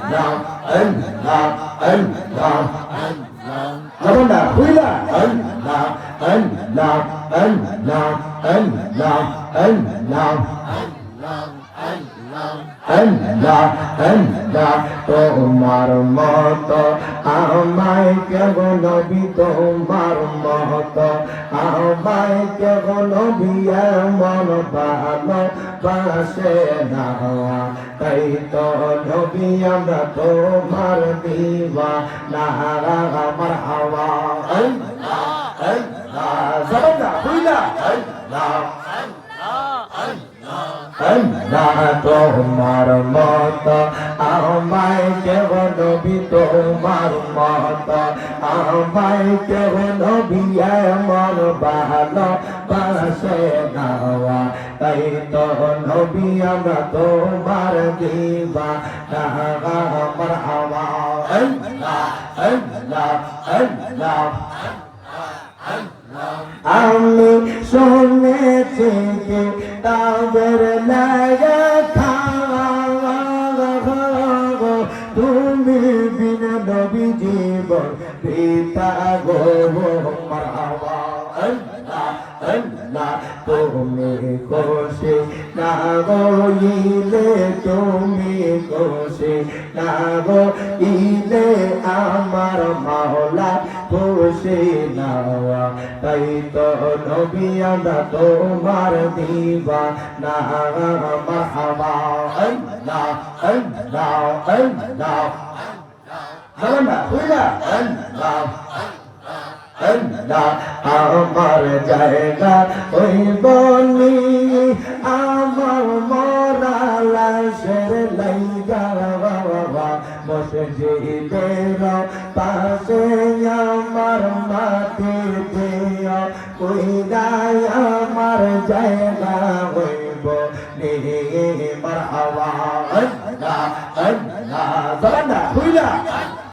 Allah, Allah, Allah, Lavanda, Huila, Allah, Allah, Allah, Allah, Allah, Allah, Allah, তোমার মতো আমায় কেব নবী তোমার মতো আমায় কেব নবী এমন ভালো বাসে না তাই তো নবী আমরা তোমার দিওয়ানা আমার হাওয়া আল্লাহ আল্লাহ জবানা হুইলা আল্লাহ আল্লাহ তোমার মতো আমায় কেব নবী তোমার মতো আমায় কেব নবী এমন ভালো বাসে না তাই তো নবী আমরা তোমার দিওয়ানা আমার হাওয়া আল্লাহ আল্লাহ আল্লাহ আমি শুনেছি যে তাদের লেখা তুমি বিন নবী জীবন পিতা গো মারহাবা আল্লাহ আল্লাহ তুমি খুশি না গইলে তুমি খুশি না গইলে আমার মাওলা খুশি না তাই তো নবী আমরা তোমার দিওয়ানা মারহাবা আল্লাহ আল্লাহ আল্লাহ জবানা হুইলা আল্লাহ আল্লাহ আমার জায়গা ওই বনি আমার মরা লাশের লাইগা বাবা মসজিদের পাশে আমার মাটি দিয়া কইরাই আমার জায়গা হইব নি মারহাবা আল্লাহ আল্লাহ জবানা হুইলা